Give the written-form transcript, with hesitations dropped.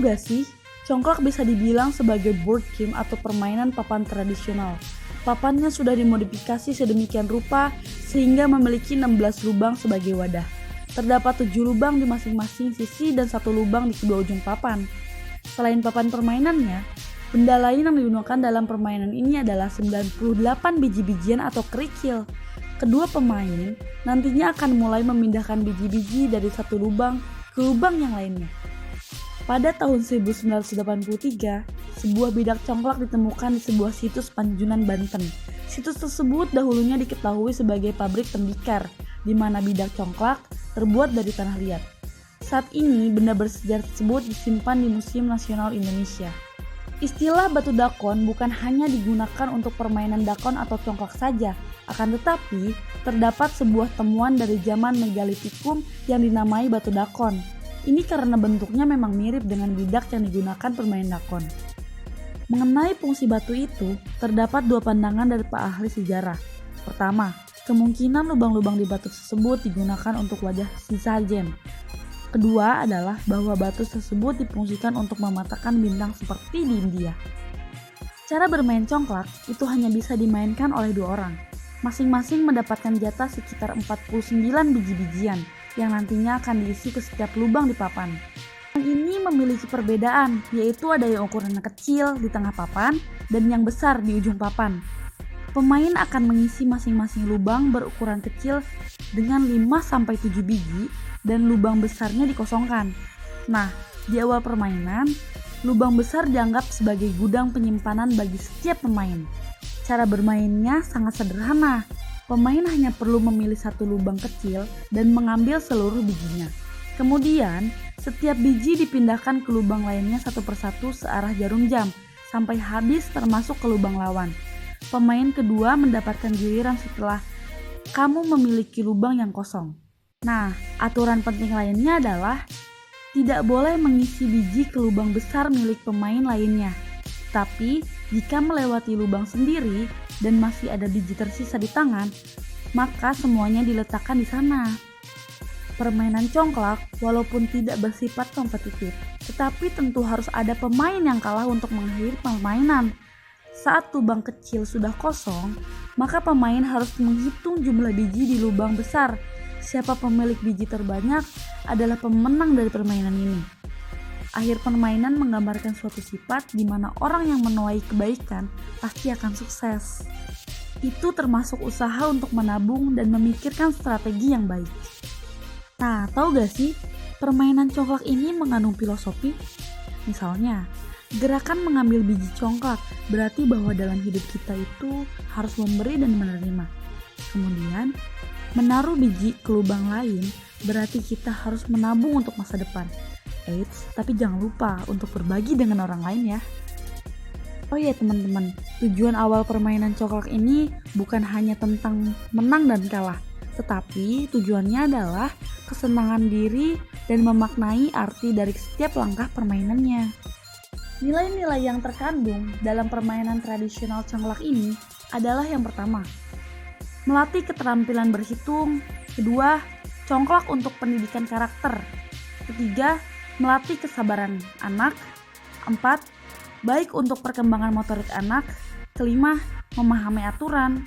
Tahu gak sih, congklak bisa dibilang sebagai board game atau permainan papan tradisional. Papannya sudah dimodifikasi sedemikian rupa sehingga memiliki 16 lubang sebagai wadah. Terdapat 7 lubang di masing-masing sisi dan 1 lubang di kedua ujung papan. Selain papan permainannya, benda lain yang digunakan dalam permainan ini adalah 98 biji-bijian atau kerikil. Kedua pemain nantinya akan mulai memindahkan biji-biji dari satu lubang ke lubang yang lainnya. Pada tahun 1983, sebuah bidak congklak ditemukan di sebuah situs Panjunan, Banten. Situs tersebut dahulunya diketahui sebagai pabrik tembikar, di mana bidak congklak terbuat dari tanah liat. Saat ini, benda bersejarah tersebut disimpan di Museum Nasional Indonesia. Istilah batu dakon bukan hanya digunakan untuk permainan dakon atau congklak saja, akan tetapi terdapat sebuah temuan dari zaman megalitikum yang dinamai batu dakon. Ini karena bentuknya memang mirip dengan bidak yang digunakan permainan dakon. Mengenai fungsi batu itu, terdapat dua pandangan dari Pak ahli sejarah. Pertama, kemungkinan lubang-lubang di batu tersebut digunakan untuk wajah sesajen. Kedua adalah bahwa batu tersebut difungsikan untuk mematahkan bintang seperti di India. Cara bermain congklak itu hanya bisa dimainkan oleh 2 orang. Masing-masing mendapatkan jatah sekitar 49 biji-bijian yang nantinya akan diisi ke setiap lubang di papan. Yang ini memiliki perbedaan, yaitu ada yang ukurannya kecil di tengah papan dan yang besar di ujung papan. Pemain akan mengisi masing-masing lubang berukuran kecil dengan 5-7 biji dan lubang besarnya dikosongkan. Nah, di awal permainan, lubang besar dianggap sebagai gudang penyimpanan bagi setiap pemain. Cara bermainnya sangat sederhana. Pemain hanya perlu memilih satu lubang kecil dan mengambil seluruh bijinya. Kemudian, setiap biji dipindahkan ke lubang lainnya satu persatu searah jarum jam sampai habis termasuk ke lubang lawan. Pemain kedua mendapatkan giliran setelah kamu memiliki lubang yang kosong. Nah, aturan penting lainnya adalah tidak boleh mengisi biji ke lubang besar milik pemain lainnya. Tapi, jika melewati lubang sendiri dan masih ada biji tersisa di tangan, maka semuanya diletakkan di sana. Permainan congklak walaupun tidak bersifat kompetitif, tetapi tentu harus ada pemain yang kalah untuk mengakhiri permainan. Saat lubang kecil sudah kosong, maka pemain harus menghitung jumlah biji di lubang besar. Siapa pemilik biji terbanyak adalah pemenang dari permainan ini. Akhir permainan menggambarkan suatu sifat di mana orang yang menuai kebaikan pasti akan sukses. Itu termasuk usaha untuk menabung dan memikirkan strategi yang baik. Nah, tahu gak sih, permainan congklak ini mengandung filosofi? Misalnya, gerakan mengambil biji congklak berarti bahwa dalam hidup kita itu harus memberi dan menerima. Kemudian, menaruh biji ke lubang lain berarti kita harus menabung untuk masa depan. Eits, tapi jangan lupa untuk berbagi dengan orang lain ya. Oh iya teman-teman, tujuan awal permainan congklak ini bukan hanya tentang menang dan kalah, tetapi tujuannya adalah kesenangan diri dan memaknai arti dari setiap langkah permainannya. Nilai-nilai yang terkandung dalam permainan tradisional congklak ini adalah yang pertama, melatih keterampilan berhitung. Kedua, congklak untuk pendidikan karakter. Ketiga, melatih kesabaran anak. 4. Baik untuk perkembangan motorik anak. Kelima, memahami aturan.